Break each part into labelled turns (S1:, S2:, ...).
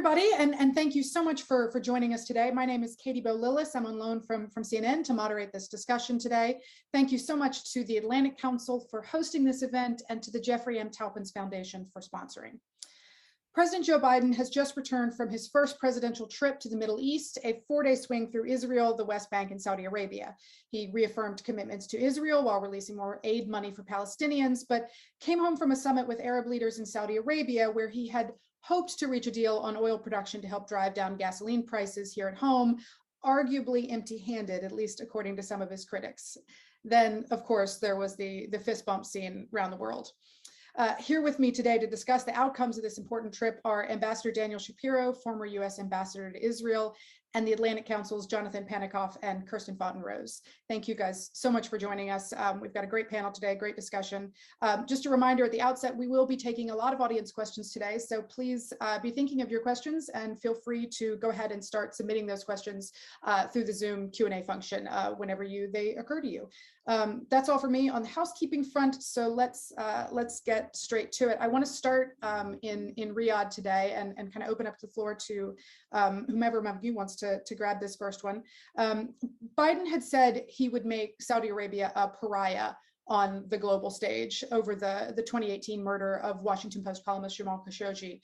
S1: everybody, and thank you so much for joining us today. My name is Katie Bo-Lillis. I'm on loan from CNN to moderate this discussion today. Thank you so much to the Atlantic Council for hosting this event and to the Jeffrey M. Taupins Foundation for sponsoring. President Joe Biden has just returned from his first presidential trip to the Middle East, a 4-day swing through Israel, the West Bank, and Saudi Arabia. He reaffirmed commitments to Israel while releasing more aid money for Palestinians, but came home from a summit with Arab leaders in Saudi Arabia, where he had hoped to reach a deal on oil production to help drive down gasoline prices here at home, arguably empty-handed, at least according to some of his critics. Then, of course, there was the fist bump scene around the world. Here with me today to discuss the outcomes of this important trip are Ambassador Daniel Shapiro, former U.S. Ambassador to Israel, and the Atlantic Council's Jonathan Panikoff and Kirsten Fountain-Rose. Thank you guys so much for joining us. We've got a great panel today, great discussion. Just a reminder at the outset, we will be taking a lot of audience questions today, so please be thinking of your questions and feel free to go ahead and start submitting those questions through the Zoom Q&A function whenever they occur to you. That's all for me on the housekeeping front, so let's get straight to it. I want to start in Riyadh today and kind of open up the floor to whomever among you wants to grab this first one. Biden had said he would make Saudi Arabia a pariah on the global stage over the 2018 murder of Washington Post columnist Jamal Khashoggi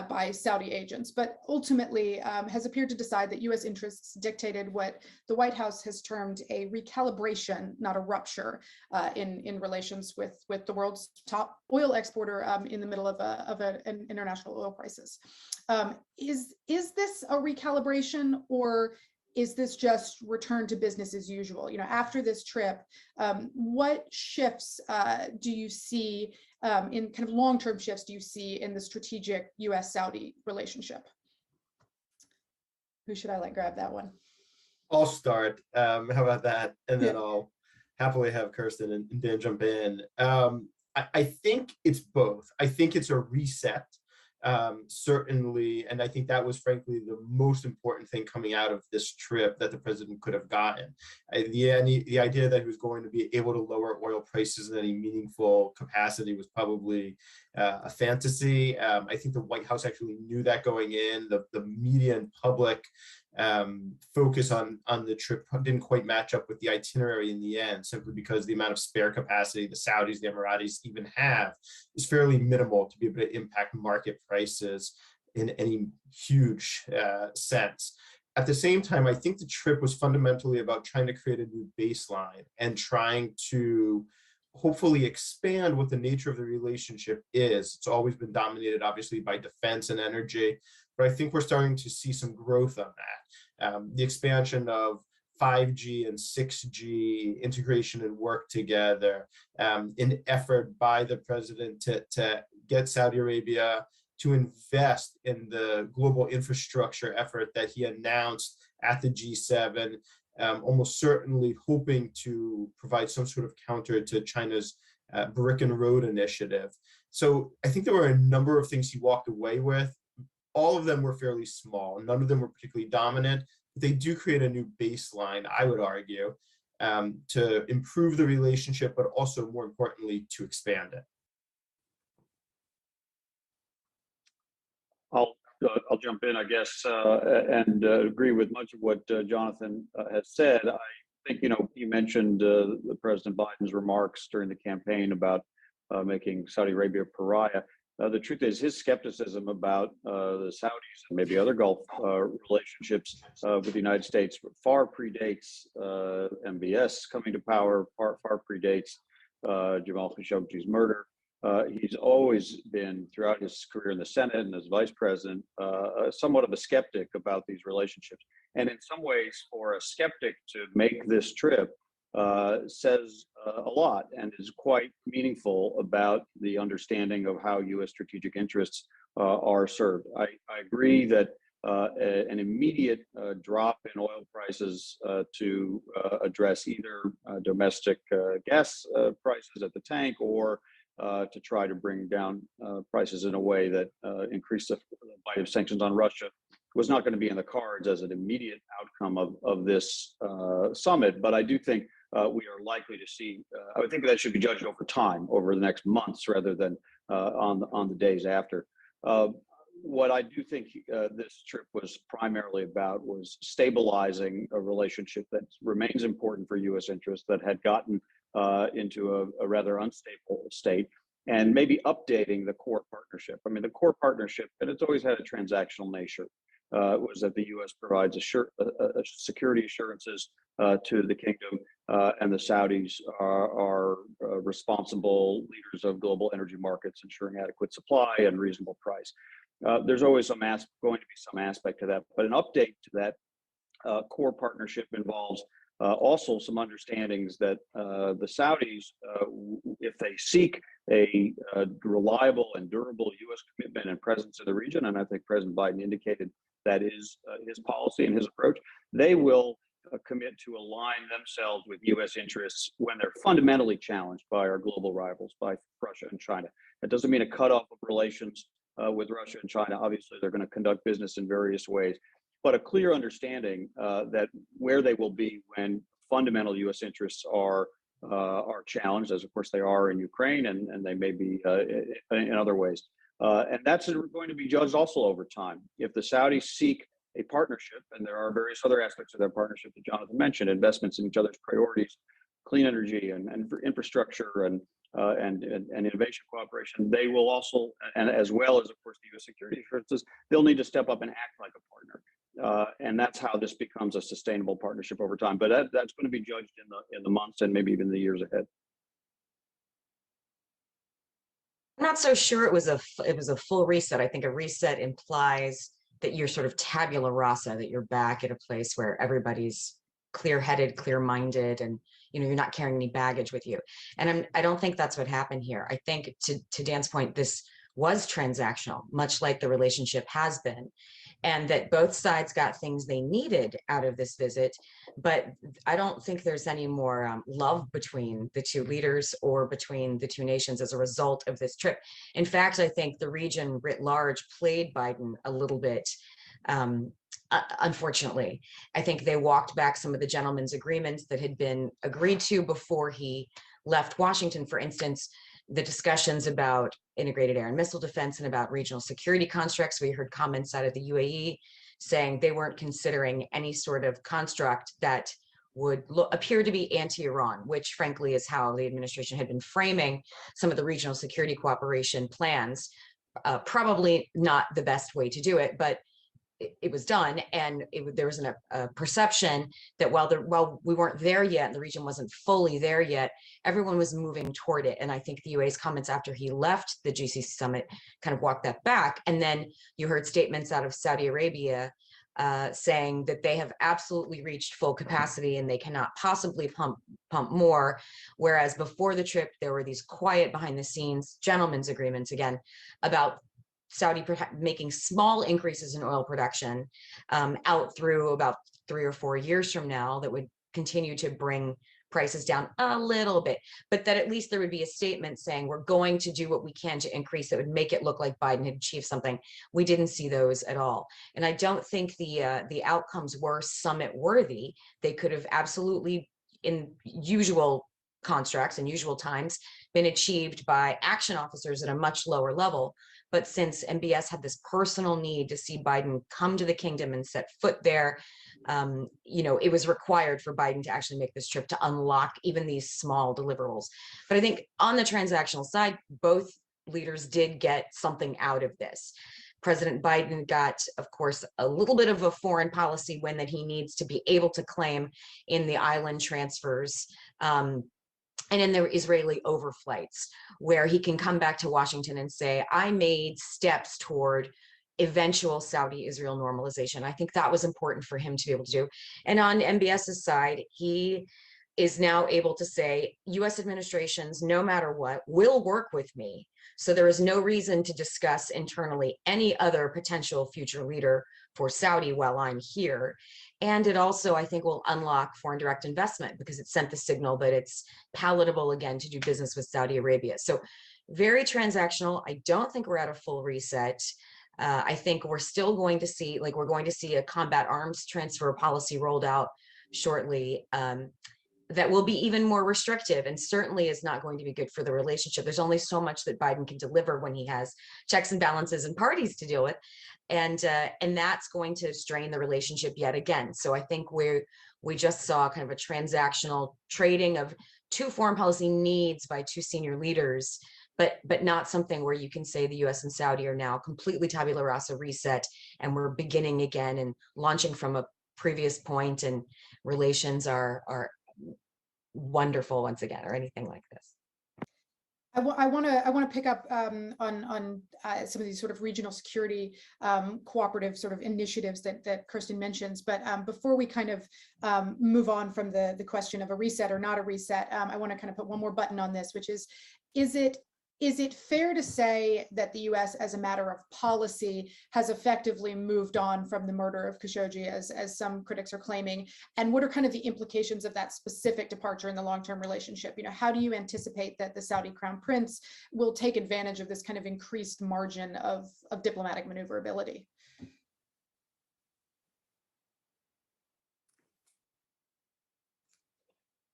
S1: by Saudi agents, but ultimately has appeared to decide that U.S. interests dictated what the White House has termed a recalibration, not a rupture, in relations with the world's top oil exporter in the middle of an international oil crisis. Is this a recalibration, or is this just return to business as usual? You know, after this trip, what shifts do you see in kind of long-term shifts do you see in the strategic U.S.-Saudi relationship? Who should I let grab that one?
S2: I'll start. How about that? And then I'll happily have Kirsten and Dan jump in. I think it's both. I think it's a reset. Certainly, and I think that was frankly the most important thing coming out of this trip that the president could have gotten. The idea that he was going to be able to lower oil prices in any meaningful capacity was probably a fantasy. I think the White House actually knew that going in. The media and public focus on the trip didn't quite match up with the itinerary in the end, simply because the amount of spare capacity the Saudis, the Emiratis even have is fairly minimal to be able to impact market prices in any huge sense. At the same time, I think the trip was fundamentally about trying to create a new baseline and trying to hopefully expand what the nature of the relationship is. It's always been dominated, obviously, by defense and energy, but I think we're starting to see some growth on that. The expansion of 5G and 6G integration and work together, an effort by the president to get Saudi Arabia to invest in the global infrastructure effort that he announced at the G7, almost certainly hoping to provide some sort of counter to China's brick and road initiative. So I think there were a number of things he walked away with. All of them were fairly small. None of them were particularly dominant, but they do create a new baseline, I would argue, to improve the relationship, but also more importantly, to expand it.
S3: I'll jump in, I guess, and agree with much of what Jonathan has said. I think, you mentioned President Biden's remarks during the campaign about making Saudi Arabia a pariah. The truth is, his skepticism about the Saudis and maybe other Gulf relationships with the United States far predates MBS coming to power, far predates Jamal Khashoggi's murder. He's always been, throughout his career in the Senate and as vice president, somewhat of a skeptic about these relationships. And in some ways, for a skeptic to make this trip says a lot and is quite meaningful about the understanding of how U.S. strategic interests are served. I agree that an immediate drop in oil prices to address either domestic gas prices at the tank or to try to bring down prices in a way that increased the bite of sanctions on Russia was not going to be in the cards as an immediate outcome of this summit. But I do think we are likely to see, I would think that should be judged over time, over the next months rather than on the days after. what I do think this trip was primarily about was stabilizing a relationship that remains important for U.S. interests that had gotten into a rather unstable state, and maybe updating the core partnership. I mean, the core partnership, and it's always had a transactional nature, was that the U.S. provides security assurances to the kingdom, and the Saudis are responsible leaders of global energy markets, ensuring adequate supply and reasonable price. There's always going to be some aspect to that, but an update to that core partnership involves also some understandings that the Saudis, if they seek a reliable and durable U.S. commitment and presence in the region, and I think President Biden indicated that is his policy and his approach, they will commit to align themselves with U.S. interests when they're fundamentally challenged by our global rivals, by Russia and China. That doesn't mean a cutoff of relations with Russia and China. Obviously, they're going to conduct business in various ways, but a clear understanding that where they will be when fundamental U.S. interests are challenged, as of course they are in Ukraine, and they may be in other ways. And that's going to be judged also over time. If the Saudis seek a partnership, and there are various other aspects of their partnership that Jonathan mentioned, investments in each other's priorities, clean energy and infrastructure and innovation cooperation, they will also, and as well as of course the U.S. security assurances, they'll need to step up and act like a partner, and that's how this becomes a sustainable partnership over time. But that's going to be judged in the months and maybe even the years ahead.
S4: I'm not so sure it was a full reset. I think a reset implies that you're sort of tabula rasa, that you're back at a place where everybody's clear-headed, clear-minded, and you're not carrying any baggage with you. And I don't think that's what happened here. I think to Dan's point, this was transactional, much like the relationship has been, and that both sides got things they needed out of this visit. But I don't think there's any more love between the two leaders or between the two nations as a result of this trip. In fact, I think the region writ large played Biden a little bit. Unfortunately, I think they walked back some of the gentlemen's agreements that had been agreed to before he left Washington. For instance, the discussions about integrated air and missile defense and about regional security constructs. We heard comments out of the UAE saying they weren't considering any sort of construct that would appear to be anti-Iran, which frankly is how the administration had been framing some of the regional security cooperation plans. Probably not the best way to do it, but it was done, and there was a perception that while we weren't there yet and the region wasn't fully there yet, everyone was moving toward it. And I think the UAE's comments after he left the GCC summit kind of walked that back. And then you heard statements out of Saudi Arabia saying that they have absolutely reached full capacity and they cannot possibly pump more. Whereas before the trip, there were these quiet behind the scenes gentlemen's agreements, again, about Saudi making small increases in oil production out through about 3 or 4 years from now that would continue to bring prices down a little bit, but that at least there would be a statement saying we're going to do what we can to increase that would make it look like Biden had achieved something. We didn't see those at all. And I don't think the outcomes were summit worthy. They could have absolutely, in usual constructs and usual times, been achieved by action officers at a much lower level. But since MBS had this personal need to see Biden come to the kingdom and set foot there, it was required for Biden to actually make this trip to unlock even these small deliverables. But I think on the transactional side, both leaders did get something out of this. President Biden got, of course, a little bit of a foreign policy win that he needs to be able to claim in the island transfers. And in the Israeli overflights, where he can come back to Washington and say, I made steps toward eventual Saudi-Israel normalization. I think that was important for him to be able to do. And on MBS's side, he is now able to say, US administrations, no matter what, will work with me. So there is no reason to discuss internally any other potential future leader for Saudi while I'm here. And it also, I think, will unlock foreign direct investment because it sent the signal that it's palatable again to do business with Saudi Arabia. So very transactional. I don't think we're at a full reset. I think we're still going to see, we're going to see a combat arms transfer policy rolled out shortly. that will be even more restrictive and certainly is not going to be good for the relationship. There's only so much that Biden can deliver when he has checks and balances and parties to deal with. And that's going to strain the relationship yet again. So I think we just saw kind of a transactional trading of two foreign policy needs by two senior leaders, but not something where you can say the US and Saudi are now completely tabula rasa reset and we're beginning again and launching from a previous point and relations are wonderful once again, or anything like this.
S1: I want to pick up on some of these sort of regional security cooperative sort of initiatives that Kirsten mentions. But before we kind of move on from the question of a reset or not a reset, I want to kind of put one more button on this, which is it fair to say that the US, as a matter of policy, has effectively moved on from the murder of Khashoggi, as some critics are claiming? And what are kind of the implications of that specific departure in the long-term relationship? You know, how do you anticipate that the Saudi Crown Prince will take advantage of this kind of increased margin of diplomatic maneuverability?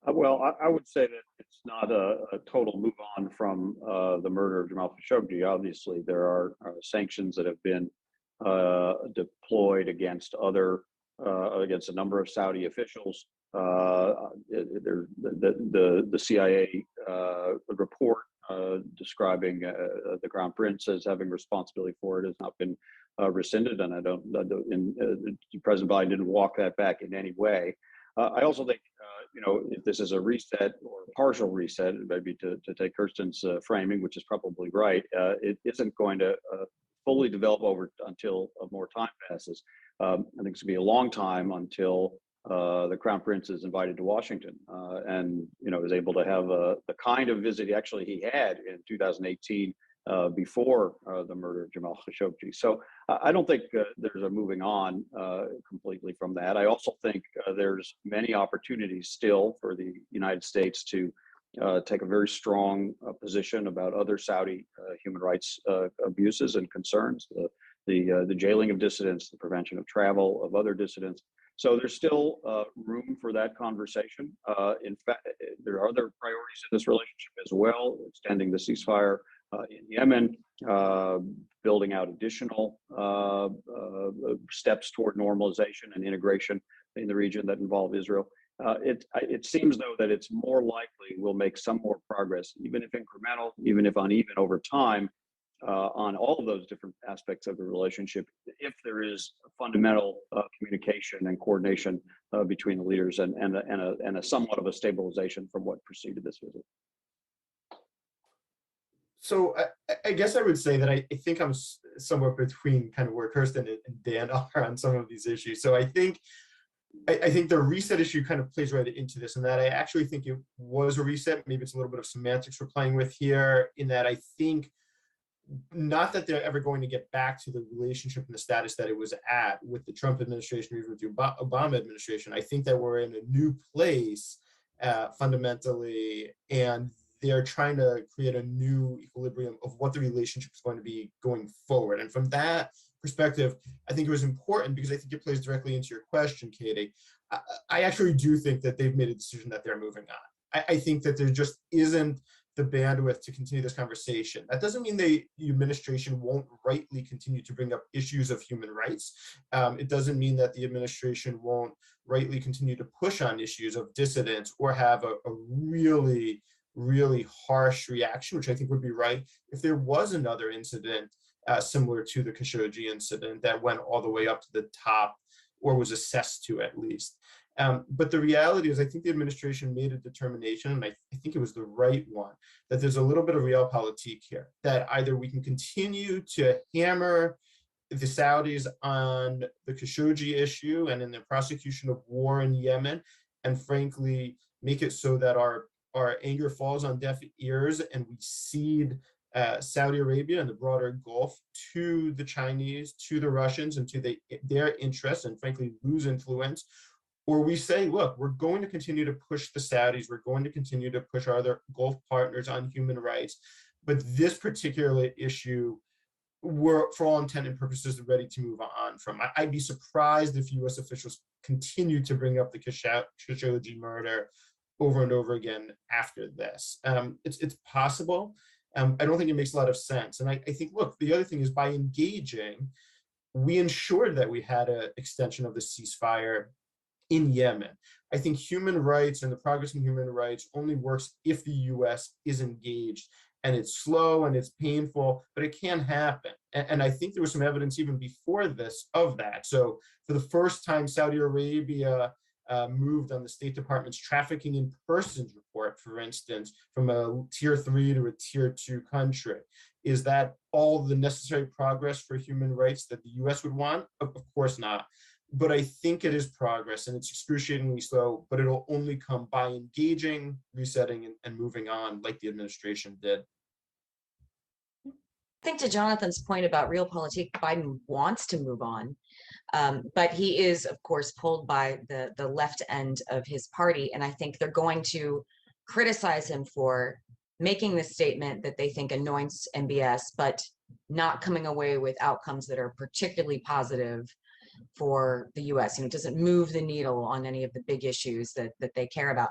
S3: Well, I would say that it's not a total move on from the murder of Jamal Khashoggi. Obviously, there are sanctions that have been deployed against against a number of Saudi officials. The CIA report describing the Crown Prince as having responsibility for it has not been rescinded, and President Biden didn't walk that back in any way. I also think, if this is a reset or a partial reset, maybe to take Kirsten's framing, which is probably right, it isn't going to fully develop until more time passes. I think it's going to be a long time until the Crown Prince is invited to Washington and is able to have the kind of visit he had in 2018 before the murder of Jamal Khashoggi. So I don't think there's a moving on completely from that. I also think there's many opportunities still for the United States to take a very strong position about other Saudi human rights abuses and concerns, the jailing of dissidents, the prevention of travel of other dissidents. So there's still room for that conversation. In fact, there are other priorities in this relationship as well, extending the ceasefire in Yemen, building out additional steps toward normalization and integration in the region that involve Israel. It seems, though, that it's more likely we'll make some more progress, even if incremental, even if uneven over time, on all of those different aspects of the relationship, if there is fundamental communication and coordination between the leaders and a somewhat of a stabilization from what preceded this visit.
S2: So I guess I would say that I think I'm somewhat between kind of where Kirsten and Dan are on some of these issues. So I think the reset issue kind of plays right into this, and that I actually think it was a reset. Maybe it's a little bit of semantics we're playing with here, in that I think not that they're ever going to get back to the relationship and the status that it was at with the Trump administration or even with the Obama administration. I think that we're in a new place fundamentally, and they're trying to create a new equilibrium of what the relationship is going to be going forward. And from that perspective, I think it was important because I think it plays directly into your question, Katie. I actually do think that they've made a decision that they're moving on. I think that there just isn't the bandwidth to continue this conversation. That doesn't mean the administration won't rightly continue to bring up issues of human rights. It doesn't mean that the administration won't rightly continue to push on issues of dissidents or have a really harsh reaction, which I think would be right if there was another incident similar to the Khashoggi incident that went all the way up to the top, or was assessed to at least. But the reality is, I think the administration made a determination, and I think it was the right one, that there's a little bit of realpolitik here, that either we can continue to hammer the Saudis on the Khashoggi issue and in the prosecution of war in Yemen, and frankly, make it so that our anger falls on deaf ears and we cede Saudi Arabia and the broader Gulf to the Chinese, to the Russians, and to their interests, and frankly lose influence. Or we say, look, we're going to continue to push the Saudis, we're going to continue to push our other Gulf partners on human rights, but this particular issue, we're, for all intent and purposes, ready to move on from. I'd be surprised if US officials continue to bring up the Khashoggi murder over and over again after this. It's possible. I don't think it makes a lot of sense. And I think, look, the other thing is by engaging, we ensured that we had an extension of the ceasefire in Yemen. I think human rights and the progress in human rights only works if the US is engaged. And it's slow and it's painful, but it can happen. And I think there was some evidence even before this of that. So for the first time, Saudi Arabia moved on the State Department's trafficking in persons report, for instance, from a tier 3 to a tier 2 country. Is that all the necessary progress for human rights that the US would want? Of course not. But I think it is progress, and it's excruciatingly slow, but it'll only come by engaging, resetting, and moving on like the administration did.
S4: I think to Jonathan's point about realpolitik, Biden wants to move on, but he is, of course, pulled by the left end of his party. And I think they're going to criticize him for making this statement that they think anoints MBS, but not coming away with outcomes that are particularly positive for the US. It doesn't move the needle on any of the big issues that they care about.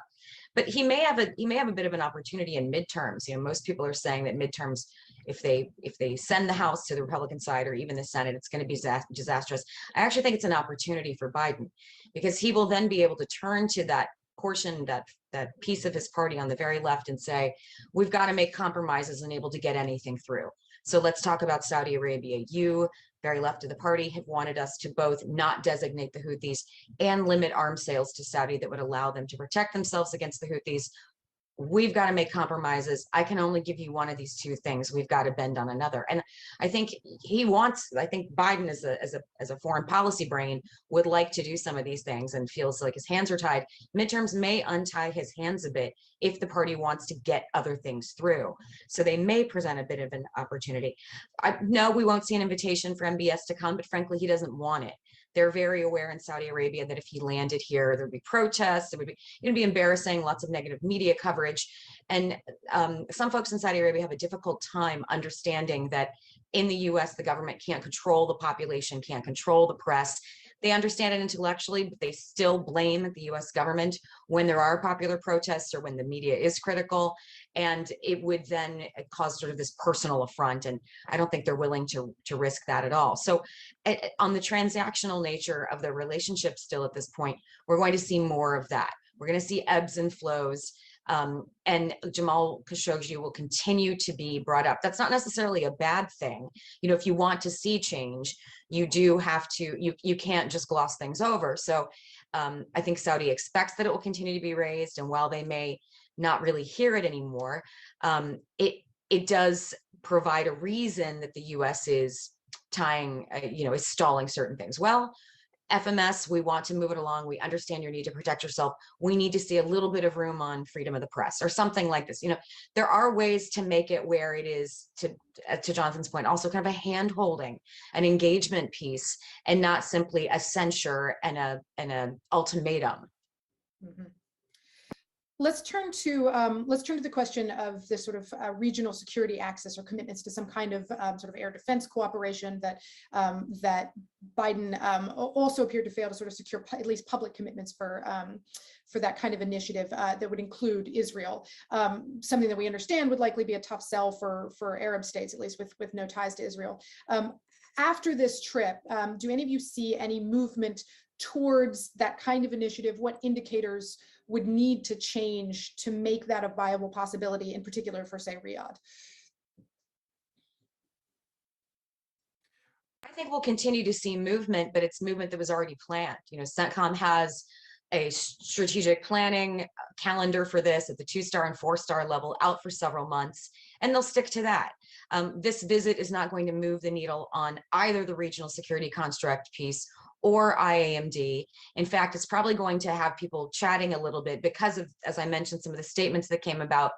S4: But he may have a bit of an opportunity in midterms. Most people are saying that midterms, if they send the House to the Republican side or even the Senate, it's going to be disastrous. I actually think it's an opportunity for Biden, because he will then be able to turn to that portion, that piece of his party on the very left, and say, we've got to make compromises and able to get anything through. So let's talk about Saudi Arabia. You, very left of the party, have wanted us to both not designate the Houthis and limit arms sales to Saudi that would allow them to protect themselves against the Houthis. We've got to make compromises. I can only give you one of these two things. We've got to bend on another. And I think Biden as a foreign policy brain would like to do some of these things and feels like his hands are tied. Midterms may untie his hands a bit if the party wants to get other things through. So they may present a bit of an opportunity. No, we won't see an invitation for MBS to come, but frankly, he doesn't want it. They're very aware in Saudi Arabia that if he landed here, there'd be protests. It'd be embarrassing, lots of negative media coverage. And some folks in Saudi Arabia have a difficult time understanding that in the US, the government can't control the population, can't control the press. They understand it intellectually, but they still blame the US government when there are popular protests or when the media is critical. And it would then cause sort of this personal affront. And I don't think they're willing to risk that at all. So on the transactional nature of the relationship still at this point, we're going to see more of that. We're going to see ebbs and flows. And Jamal Khashoggi will continue to be brought up. That's not necessarily a bad thing. If you want to see change, you do have to, you can't just gloss things over. So I think Saudi expects that it will continue to be raised. And while they may not really hear it anymore, it does provide a reason that the US is is stalling certain things. Well, FMS, we want to move it along. We understand your need to protect yourself. We need to see a little bit of room on freedom of the press or something like this. There are ways to make it where it is, to Jonathan's point, also kind of a hand-holding, an engagement piece, and not simply a censure and an ultimatum.
S1: Mm-hmm. Let's turn to the question of this sort of regional security access or commitments to some kind of sort of air defense cooperation that Biden also appeared to fail to sort of secure at least public commitments for that kind of initiative that would include Israel. Something that we understand would likely be a tough sell for Arab states, at least with no ties to Israel. After this trip, do any of you see any movement towards that kind of initiative? What indicators would need to change to make that a viable possibility, in particular for, say, Riyadh?
S4: I think we'll continue to see movement, but it's movement that was already planned. CENTCOM has a strategic planning calendar for this at the 2-star and 4-star level out for several months, and they'll stick to that. This visit is not going to move the needle on either the regional security construct piece or IAMD. In fact, it's probably going to have people chatting a little bit because of, as I mentioned, some of the statements that came about,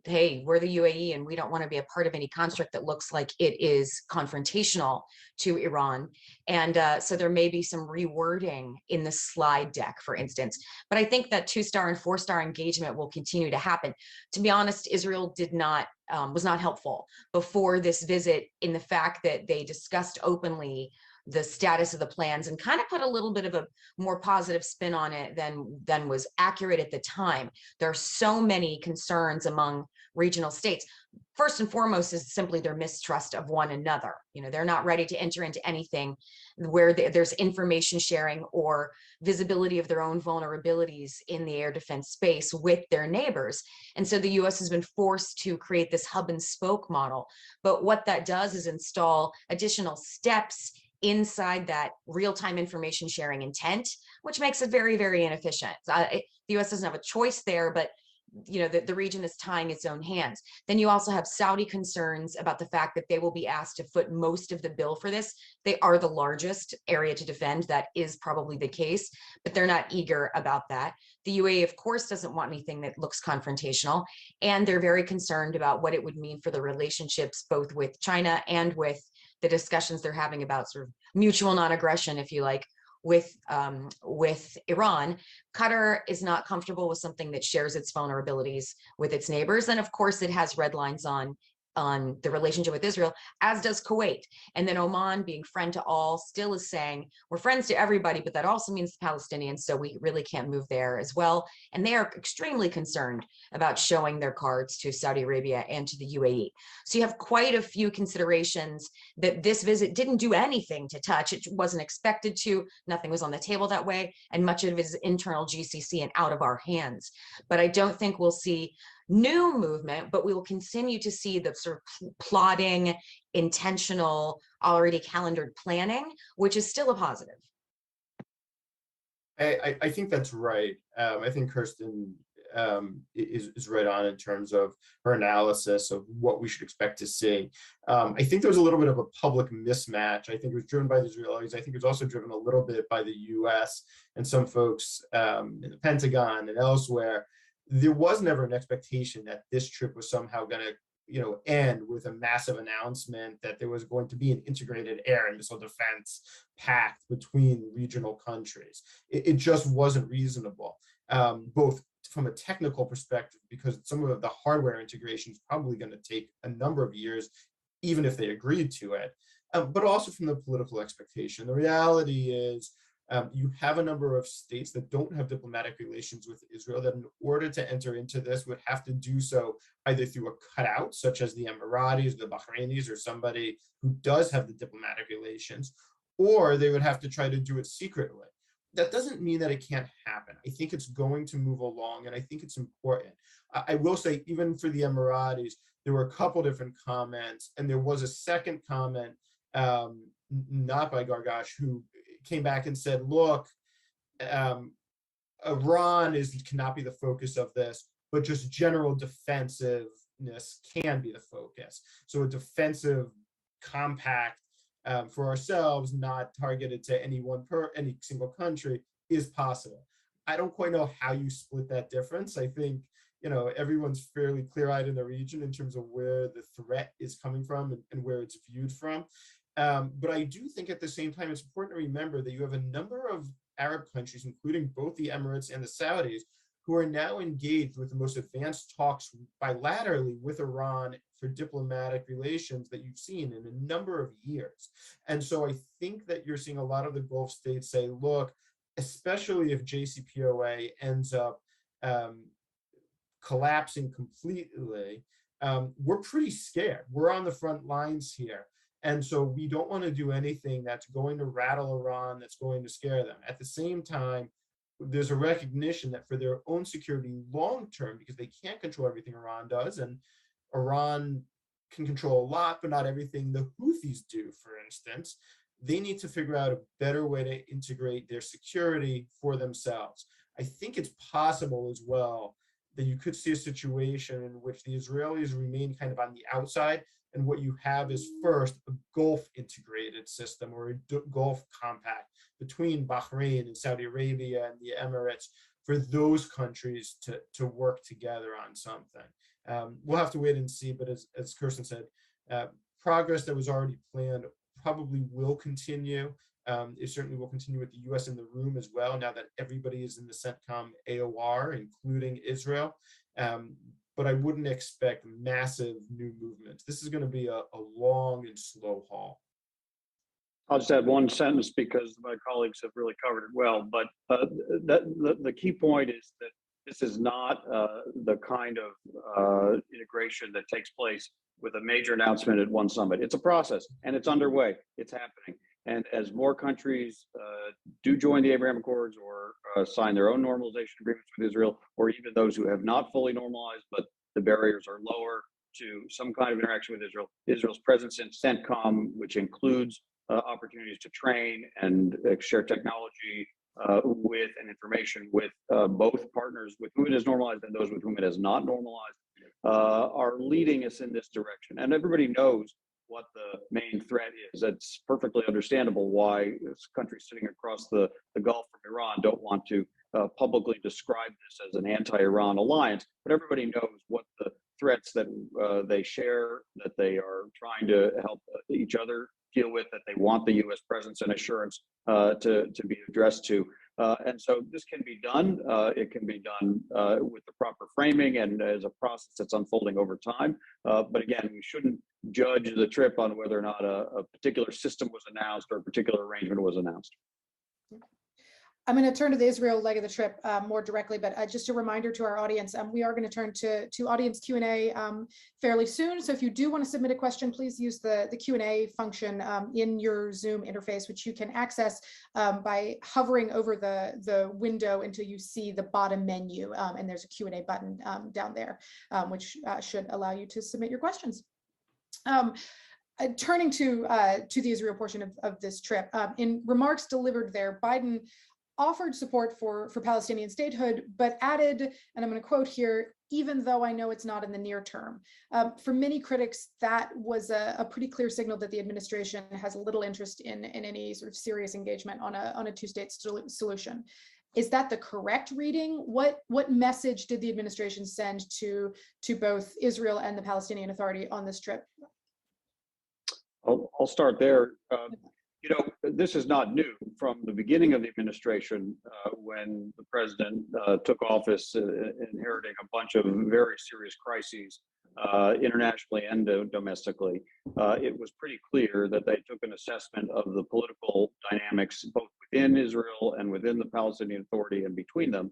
S4: hey, we're the UAE and we don't want to be a part of any construct that looks like it is confrontational to Iran. And so there may be some rewording in the slide deck, for instance. But I think that 2-star and 4-star engagement will continue to happen. To be honest, Israel was not helpful before this visit in the fact that they discussed openly the status of the plans and kind of put a little bit of a more positive spin on it than was accurate at the time. There are so many concerns among regional states. First and foremost is simply their mistrust of one another. You know, they're not ready to enter into anything where there's information sharing or visibility of their own vulnerabilities in the air defense space with their neighbors. And so the US has been forced to create this hub and spoke model. But what that does is install additional steps inside that real-time information sharing intent, which makes it very, very inefficient. The US doesn't have a choice there, but you know, the region is tying its own hands. Then you also have Saudi concerns about the fact that they will be asked to foot most of the bill for this. They are the largest area to defend. That is probably the case, but they're not eager about that. The UAE, of course, doesn't want anything that looks confrontational, and they're very concerned about what it would mean for the relationships both with China and with the discussions they're having about sort of mutual non-aggression, if you like, with Iran. Qatar is not comfortable with something that shares its vulnerabilities with its neighbors. And of course, it has red lines on the relationship with Israel, as does Kuwait. And then Oman, being friend to all, still is saying, we're friends to everybody, but that also means the Palestinians, so we really can't move there as well. And they are extremely concerned about showing their cards to Saudi Arabia and to the UAE. So you have quite a few considerations that this visit didn't do anything to touch. It wasn't expected to, nothing was on the table that way, and much of it is internal GCC and out of our hands. But I don't think we'll see new movement, but we will continue to see the sort of plotting, intentional, already calendared planning, which is still a positive.
S2: I think that's right. I think Kirsten is right on in terms of her analysis of what we should expect to see. I think there was a little bit of a public mismatch. I think it was driven by the Israelis. I think it was also driven a little bit by the US and some folks in the Pentagon and elsewhere. There was never an expectation that this trip was somehow going to, end with a massive announcement that there was going to be an integrated air and missile defense pact between regional countries. It just wasn't reasonable, both from a technical perspective, because some of the hardware integration is probably going to take a number of years, even if they agreed to it, but also from the political expectation. The reality is, you have a number of states that don't have diplomatic relations with Israel that in order to enter into this would have to do so either through a cutout, such as the Emiratis, the Bahrainis, or somebody who does have the diplomatic relations, or they would have to try to do it secretly. That doesn't mean that it can't happen. I think it's going to move along, and I think it's important. I will say, even for the Emiratis, there were a couple different comments, and there was a second comment, not by Gargash, who came back and said, look, Iran cannot be the focus of this, but just general defensiveness can be the focus. So a defensive compact for ourselves, not targeted to any single country, is possible. I don't quite know how you split that difference. I think everyone's fairly clear-eyed in the region in terms of where the threat is coming from and where it's viewed from. But I do think at the same time, it's important to remember that you have a number of Arab countries, including both the Emirates and the Saudis, who are now engaged with the most advanced talks bilaterally with Iran for diplomatic relations that you've seen in a number of years. And so I think that you're seeing a lot of the Gulf states say, look, especially if JCPOA ends up collapsing completely, we're pretty scared. We're on the front lines here. And so we don't want to do anything that's going to rattle Iran, that's going to scare them. At the same time, there's a recognition that for their own security long-term, because they can't control everything Iran does, and Iran can control a lot, but not everything the Houthis do, for instance, they need to figure out a better way to integrate their security for themselves. I think it's possible as well that you could see a situation in which the Israelis remain kind of on the outside, and what you have is first a Gulf integrated system or a Gulf compact between Bahrain and Saudi Arabia and the Emirates for those countries to work together on something. We'll have to wait and see, but as Kirsten said, progress that was already planned probably will continue. It certainly will continue with the US in the room as well, now that everybody is in the CENTCOM AOR, including Israel. But I wouldn't expect massive new movements. This is going to be a long and slow haul.
S3: I'll just add one sentence because my colleagues have really covered it well. But the key point is that this is not the kind of integration that takes place with a major announcement at one summit. It's a process, and it's underway. It's happening. And as more countries do join the Abraham Accords or sign their own normalization agreements with Israel, or even those who have not fully normalized, but the barriers are lower to some kind of interaction with Israel, Israel's presence in CENTCOM, which includes opportunities to train and share technology with and information with both partners with whom it is normalized and those with whom it has not normalized, are leading us in this direction. And everybody knows what the main threat is. It's perfectly understandable why countries sitting across the Gulf from Iran don't want to publicly describe this as an anti-Iran alliance, but everybody knows what the threats that they share, that they are trying to help each other deal with, that they want the U.S. presence and assurance to be addressed to. And so this can be done. It can be done with the proper framing and as a process that's unfolding over time. But again, we shouldn't judge the trip on whether or not a particular system was announced or a particular arrangement was announced.
S1: I'm going to turn to the Israel leg of the trip more directly, but just a reminder to our audience, we are going to turn to audience Q&A fairly soon. So if you do want to submit a question, please use the Q&A function in your Zoom interface, which you can access by hovering over the window until you see the bottom menu, and there's a Q&A button down there, which should allow you to submit your questions. Turning to the Israel portion of this trip, in remarks delivered there, Biden offered support for Palestinian statehood, but added, and I'm going to quote here, even though I know it's not in the near term. For many critics, that was a pretty clear signal that the administration has little interest in any sort of serious engagement on a two-state solution. Is that the correct reading? What message did the administration send to both Israel and the Palestinian Authority on this trip?
S3: I'll start there. You know, this is not new. From the beginning of the administration, when the president took office, inheriting a bunch of very serious crises internationally and domestically, it was pretty clear that they took an assessment of the political dynamics both within Israel and within the Palestinian Authority and between them,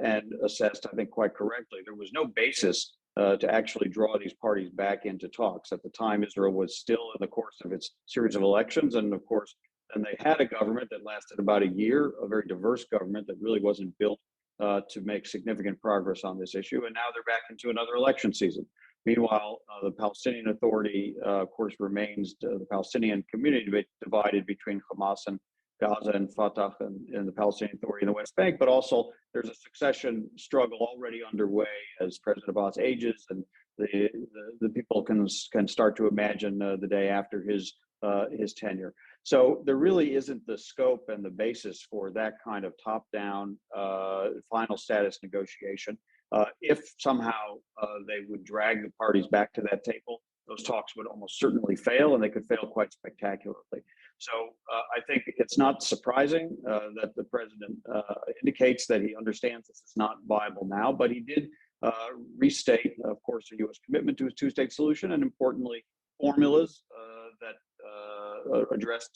S3: and assessed, I think quite correctly, there was no basis to actually draw these parties back into talks. At the time, Israel was still in the course of its series of elections. And of course, then they had a government that lasted about a year, a very diverse government that really wasn't built to make significant progress on this issue. And now they're back into another election season. Meanwhile, the Palestinian Authority, of course, remains the Palestinian community divided between Hamas and Gaza and Fatah and the Palestinian Authority in the West Bank, but also there's a succession struggle already underway as President Abbas ages, and the people can start to imagine the day after his tenure. So there really isn't the scope and the basis for that kind of top-down final status negotiation. If somehow they would drag the parties back to that table, those talks would almost certainly fail, and they could fail quite spectacularly. So I think it's not surprising that the president indicates that he understands this is not viable now, but he did restate, of course, the U.S. commitment to a two-state solution, and importantly, formulas that address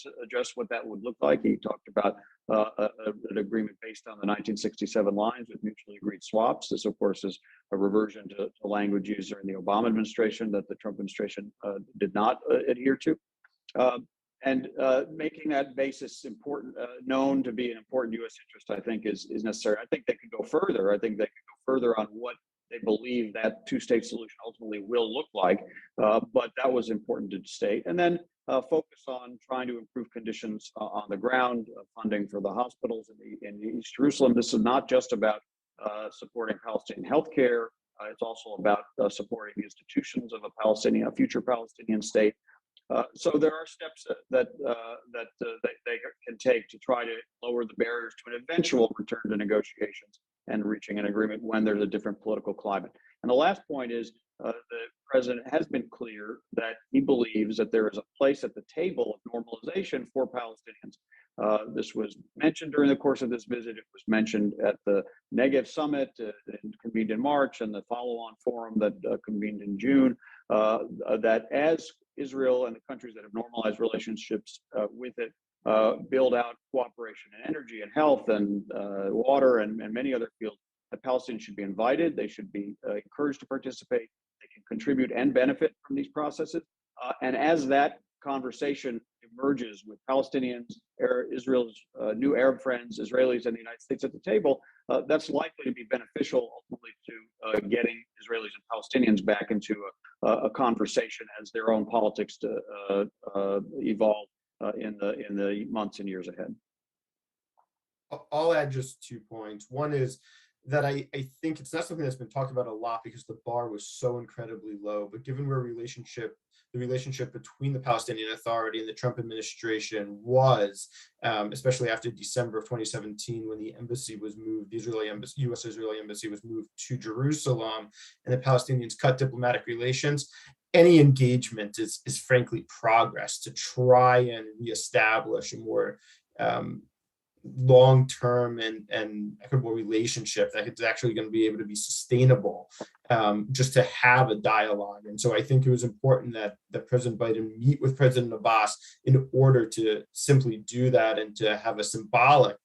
S3: what that would look like. He talked about an agreement based on the 1967 lines with mutually agreed swaps. This, of course, is a reversion to language used during the Obama administration that the Trump administration did not adhere to. And making that basis important, known to be an important U.S. interest, I think is necessary. I think they could go further. I think they could go further on what they believe that two-state solution ultimately will look like. But that was important to state. And then focus on trying to improve conditions on the ground, funding for the hospitals in East Jerusalem. This is not just about supporting Palestinian healthcare. It's also about supporting the institutions of a future Palestinian state. So there are steps that they can take to try to lower the barriers to an eventual return to negotiations and reaching an agreement when there's a different political climate. And the last point is the president has been clear that he believes that there is a place at the table of normalization for Palestinians. This was mentioned during the course of this visit. It was mentioned at the Negev Summit convened in March and the follow-on forum that convened in June, that as Israel and the countries that have normalized relationships with it build out cooperation in energy and health and water and many other fields, the Palestinians should be invited. They should be encouraged to participate. They can contribute and benefit from these processes. And as that conversation emerges with Palestinians, Israel's new Arab friends, Israelis, and the United States at the table, that's likely to be beneficial ultimately to getting Israelis and Palestinians back into a conversation as their own politics to evolve in the months and years ahead.
S2: I'll add just 2 points. One is that I think it's not something that's been talked about a lot because the bar was so incredibly low, but given where the relationship between the Palestinian Authority and the Trump administration was, especially after December of 2017, when the embassy was moved, the U.S.-Israeli embassy was moved to Jerusalem, and the Palestinians cut diplomatic relations. Any engagement is frankly progress to try and reestablish a more long-term and equitable relationship that is actually going to be able to be sustainable, just to have a dialogue. And so I think it was important that President Biden meet with President Abbas in order to simply do that and to have a symbolic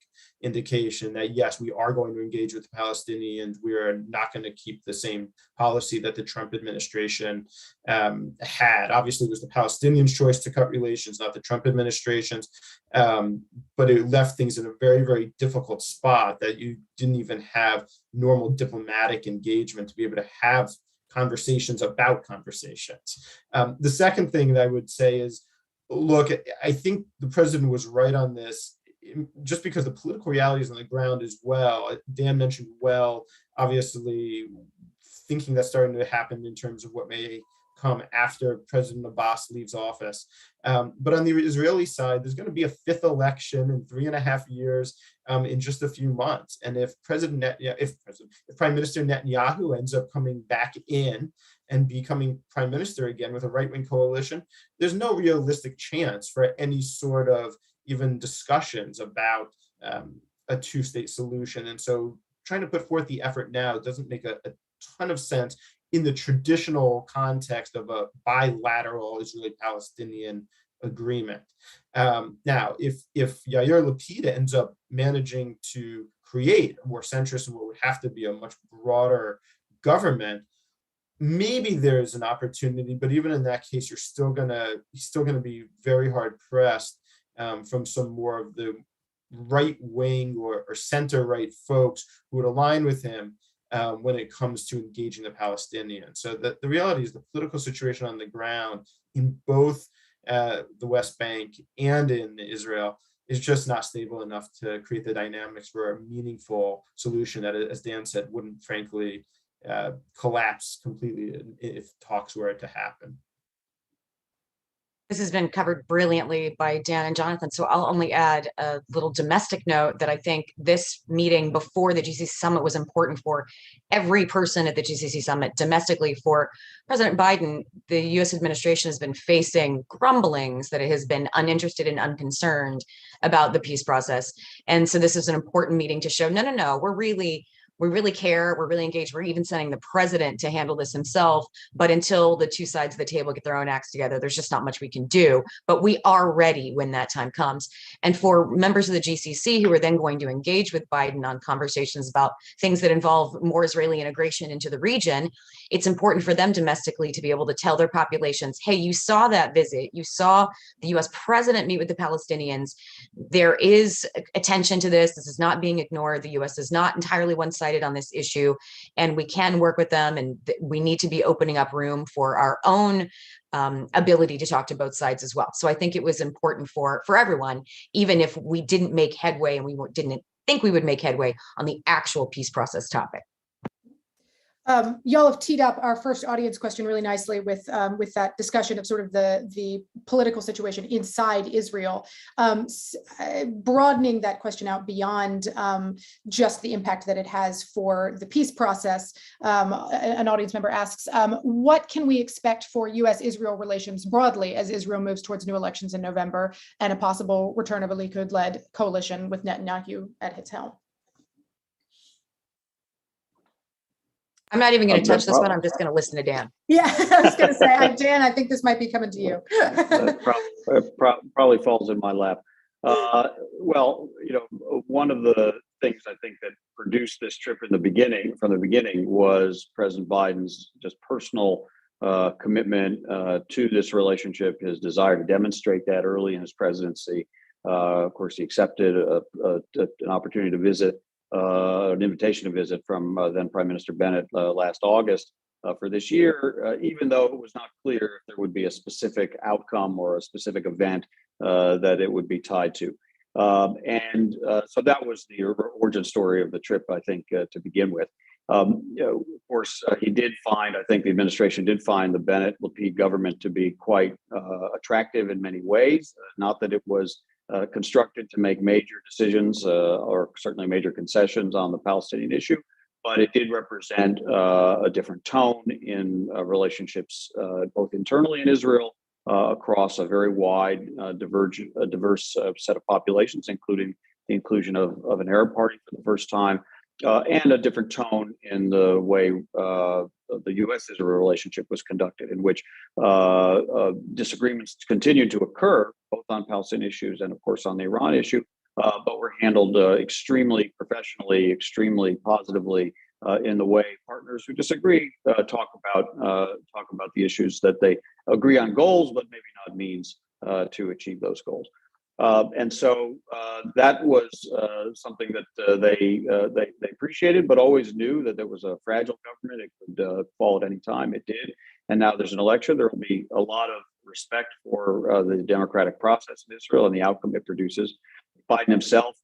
S2: indication that, yes, we are going to engage with the Palestinians. We are not going to keep the same policy that the Trump administration had. Obviously, it was the Palestinians' choice to cut relations, not the Trump administration's. But it left things in a very, very difficult spot that you didn't even have normal diplomatic engagement to be able to have conversations about conversations. The second thing that I would say is, look, I think the president was right on this, just because the political realities on the ground as well. Dan mentioned, well, obviously thinking that's starting to happen in terms of what may come after President Abbas leaves office. But on the Israeli side, there's going to be a fifth election in 3.5 years in just a few months. And if Prime Minister Netanyahu ends up coming back in and becoming prime minister again with a right-wing coalition, there's no realistic chance for any sort of even discussions about a two-state solution. And so trying to put forth the effort now doesn't make a ton of sense in the traditional context of a bilateral Israeli-Palestinian agreement. Now, if Yair Lapid ends up managing to create a more centrist and what would have to be a much broader government, maybe there's an opportunity, but even in that case, you're still gonna be very hard pressed from some more of the right wing or center right folks who would align with him when it comes to engaging the Palestinians. So the reality is the political situation on the ground in both the West Bank and in Israel is just not stable enough to create the dynamics for a meaningful solution that, as Dan said, wouldn't frankly collapse completely if talks were to happen.
S4: This has been covered brilliantly by Dan and Jonathan, so I'll only add a little domestic note that I think this meeting before the GCC summit was important for every person at the GCC summit. Domestically, for President Biden, the U.S. administration has been facing grumblings that it has been uninterested and unconcerned about the peace process. And so this is an important meeting to show, no, we really care, we're really engaged, we're even sending the president to handle this himself, but until the two sides of the table get their own acts together, there's just not much we can do, but we are ready when that time comes. And for members of the GCC who are then going to engage with Biden on conversations about things that involve more Israeli integration into the region, it's important for them domestically to be able to tell their populations, hey, you saw that visit, you saw the US president meet with the Palestinians, there is attention to this is not being ignored, the US is not entirely one-sided on this issue, and we can work with them, and we need to be opening up room for our own ability to talk to both sides as well. So I think it was important for everyone, even if we didn't make headway and we didn't think we would make headway on the actual peace process topic.
S1: Y'all have teed up our first audience question really nicely with that discussion of sort of the political situation inside Israel. Broadening that question out beyond just the impact that it has for the peace process, an audience member asks, what can we expect for U.S.-Israel relations broadly as Israel moves towards new elections in November and a possible return of a Likud-led coalition with Netanyahu at its helm?
S4: I'm not even going to touch this one. I'm just going to listen to Dan.
S1: Yeah, I was going to say, Dan, I think this might be coming to you.
S3: Probably falls in my lap. Well, one of the things I think that produced this trip from the beginning, was President Biden's just personal commitment to this relationship, his desire to demonstrate that early in his presidency. Of course, he accepted an opportunity to visit. An invitation to visit from then Prime Minister Bennett last August for this year, even though it was not clear if there would be a specific outcome or a specific event that it would be tied to. So that was the origin story of the trip, I think, to begin with. Of course, he did find, I think the administration did find the Bennett-Lapid government to be quite attractive in many ways, not that it was constructed to make major decisions or certainly major concessions on the Palestinian issue, but it did represent a different tone in relationships both internally in Israel across a very wide, diverse set of populations, including the inclusion of an Arab party for the first time, and a different tone in the way the U.S.-Israel relationship was conducted, in which disagreements continued to occur, both on Palestinian issues and, of course, on the Iran issue, but were handled extremely professionally, extremely positively, in the way partners who disagree talk about the issues that they agree on goals, but maybe not means to achieve those goals. And so that was something that they appreciated, but always knew that there was a fragile government. It could fall at any time. It did. And now there's an election. There will be a lot of respect for the democratic process in Israel and the outcome it produces. Biden himself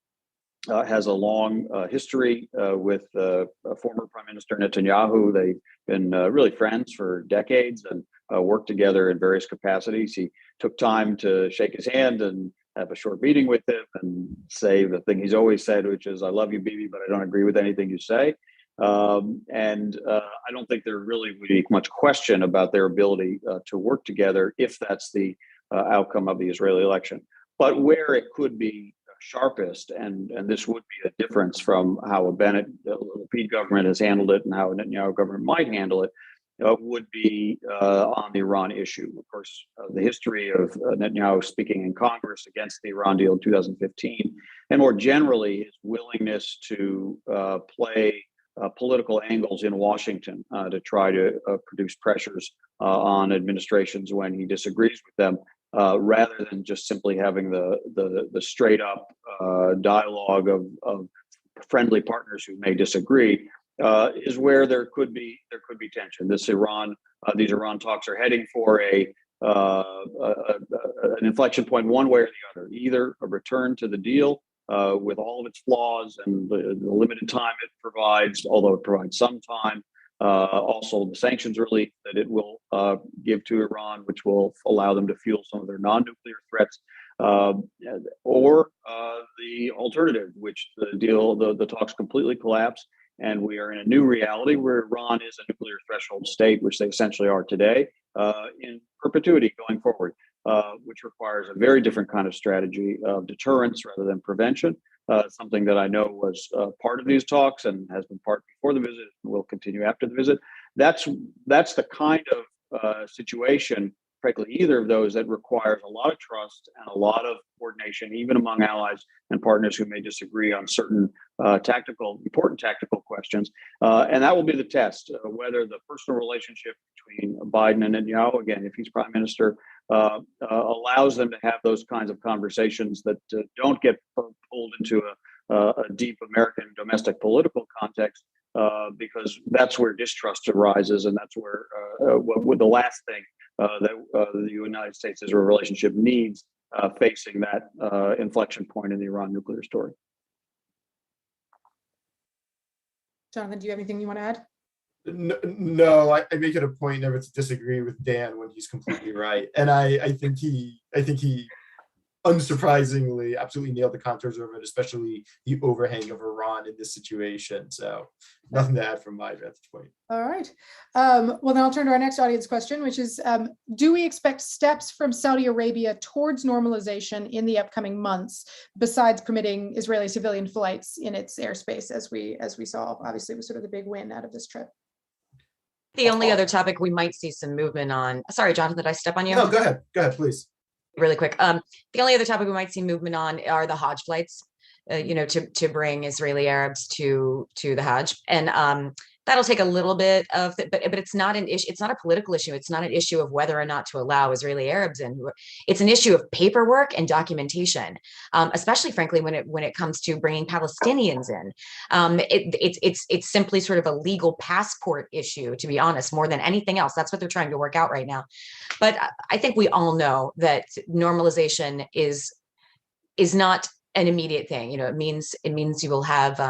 S3: has a long history with former Prime Minister Netanyahu. They've been really friends for decades and worked together in various capacities. He took time to shake his hand and have a short meeting with him and say the thing he's always said, which is, "I love you, Bibi, but I don't agree with anything you say." I don't think there really would be much question about their ability to work together if that's the outcome of the Israeli election. But where it could be sharpest, and this would be a difference from how a Bennett-Lapid government has handled it and how a Netanyahu government might handle it, would be on the Iran issue. Of course, the history of Netanyahu speaking in Congress against the Iran deal in 2015, and more generally, his willingness to play political angles in Washington to try to produce pressures on administrations when he disagrees with them, rather than just simply having the straight up dialogue of friendly partners who may disagree, is where there could be tension. These Iran talks are heading for an inflection point one way or the other, either a return to the deal with all of its flaws and the limited time it provides, although it provides some time, also the sanctions relief that it will give to Iran, which will allow them to fuel some of their non-nuclear threats, or the alternative, which the talks completely collapse, and we are in a new reality where Iran is a nuclear threshold state, which they essentially are today, in perpetuity going forward, which requires a very different kind of strategy of deterrence rather than prevention. Something that I know was part of these talks and has been part before the visit and will continue after the visit. That's the kind of situation, frankly, either of those, that requires a lot of trust and a lot of coordination, even among allies and partners who may disagree on certain important tactical questions. And that will be the test, whether the personal relationship between Biden and Netanyahu, again, if he's prime minister, allows them to have those kinds of conversations that don't get pulled into a deep American domestic political context, because that's where distrust arises, and that's where the last thing that the United States-Israel relationship needs, facing that inflection point in the Iran nuclear story.
S1: Jonathan, do you have anything you want to add?
S2: No, I make it a point never to disagree with Dan when he's completely right, and I think he unsurprisingly absolutely nailed the contours of it, especially the overhang of Iran in this situation. So nothing to add from my vantage point.
S1: All right. Well, then I'll turn to our next audience question, which is, do we expect steps from Saudi Arabia towards normalization in the upcoming months, besides permitting Israeli civilian flights in its airspace, as we saw, obviously, was sort of the big win out of this trip?
S4: The only other topic we might see some movement on, sorry, Jonathan, did I step on you?
S2: No, go ahead, please.
S4: Really quick. The only other topic we might see movement on are the Hajj flights, to bring Israeli Arabs to the Hajj. And that'll take a little bit of, but it's not an issue. It's not a political issue. It's not an issue of whether or not to allow Israeli Arabs in. It's an issue of paperwork and documentation, especially, frankly, when it comes to bringing Palestinians in. It's simply sort of a legal passport issue, to be honest, more than anything else. That's what they're trying to work out right now. But I think we all know that normalization is not an immediate thing. It means you will have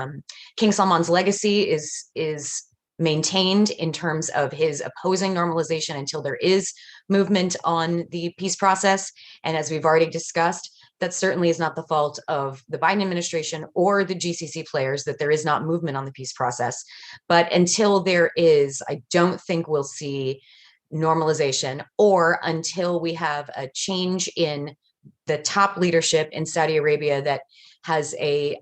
S4: King Salman's legacy is maintained in terms of his opposing normalization until there is movement on the peace process. And as we've already discussed, that certainly is not the fault of the Biden administration or the GCC players that there is not movement on the peace process. But until there is, I don't think we'll see normalization, or until we have a change in the top leadership in Saudi Arabia that has a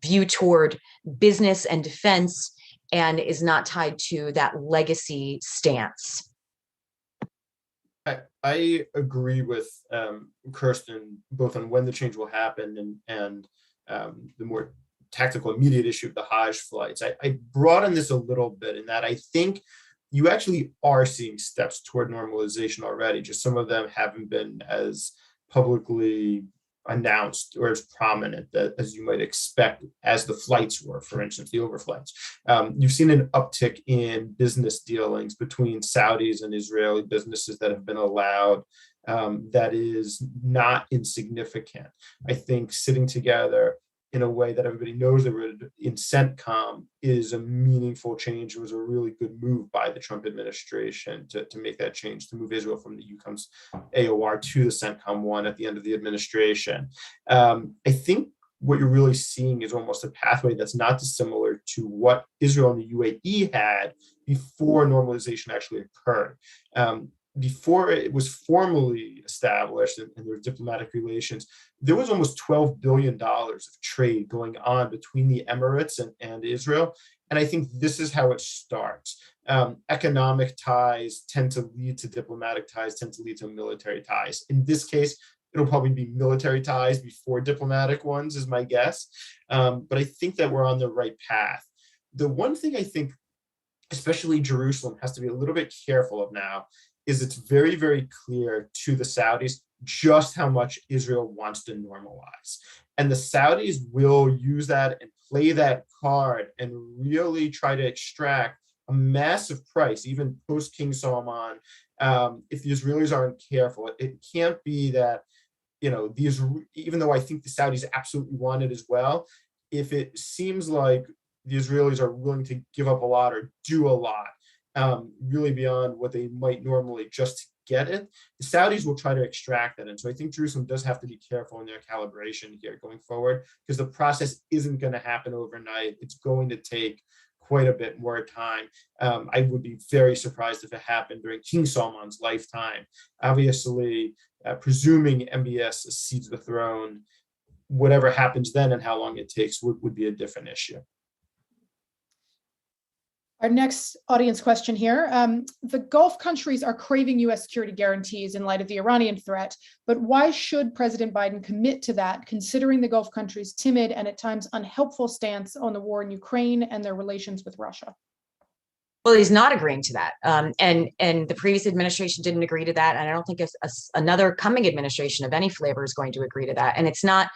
S4: view toward business and defense and is not tied to that legacy stance.
S2: I agree with Kirsten, both on when the change will happen and the more tactical immediate issue of the Hajj flights. I broaden this a little bit in that I think you actually are seeing steps toward normalization already. Just some of them haven't been as publicly announced or as prominent as you might expect as the flights were, for instance, the overflights. You've seen an uptick in business dealings between Saudis and Israeli businesses that have been allowed. That is not insignificant. I think sitting together in a way that everybody knows they were in CENTCOM is a meaningful change. It was a really good move by the Trump administration to make that change, to move Israel from the EUCOM's AOR to the CENTCOM 1 at the end of the administration. I think what you're really seeing is almost a pathway that's not dissimilar to what Israel and the UAE had before normalization actually occurred. Before it was formally established and there were diplomatic relations, there was almost $12 billion of trade going on between the Emirates and Israel. And I think this is how it starts. Economic ties tend to lead to diplomatic ties, tend to lead to military ties. In this case, it'll probably be military ties before diplomatic ones, is my guess. But I think that we're on the right path. The one thing I think, especially Jerusalem, has to be a little bit careful of now is it's very, very clear to the Saudis just how much Israel wants to normalize. And the Saudis will use that and play that card and really try to extract a massive price, even post King Salman. If the Israelis aren't careful, it can't be that, even though I think the Saudis absolutely want it as well, if it seems like the Israelis are willing to give up a lot or do a lot, really beyond what they might normally just to get it, the Saudis will try to extract that. And so I think Jerusalem does have to be careful in their calibration here going forward, because the process isn't going to happen overnight. It's going to take quite a bit more time. I would be very surprised if it happened during King Salman's lifetime. Obviously, presuming MBS cedes the throne, whatever happens then and how long it takes would be a different issue.
S1: Our next audience question here. The Gulf countries are craving U.S. security guarantees in light of the Iranian threat, but why should President Biden commit to that, considering the Gulf countries' timid and at times unhelpful stance on the war in Ukraine and their relations with Russia?
S4: Well, he's not agreeing to that. And the previous administration didn't agree to that. And I don't think another coming administration of any flavor is going to agree to that. And it's not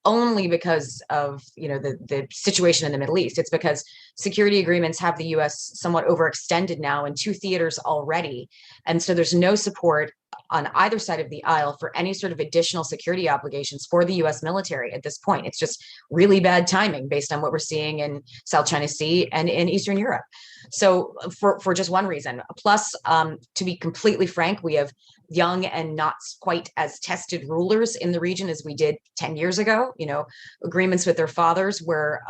S4: only because of the situation in the Middle East. It's because security agreements have the U.S. somewhat overextended now in 2 theaters already, and so there's no support on either side of the aisle for any sort of additional security obligations for the US military at this point. It's just really bad timing based on what we're seeing in South China Sea and in Eastern Europe. So for just one reason. Plus, to be completely frank, we have young and not quite as tested rulers in the region as we did 10 years ago. Agreements with their fathers were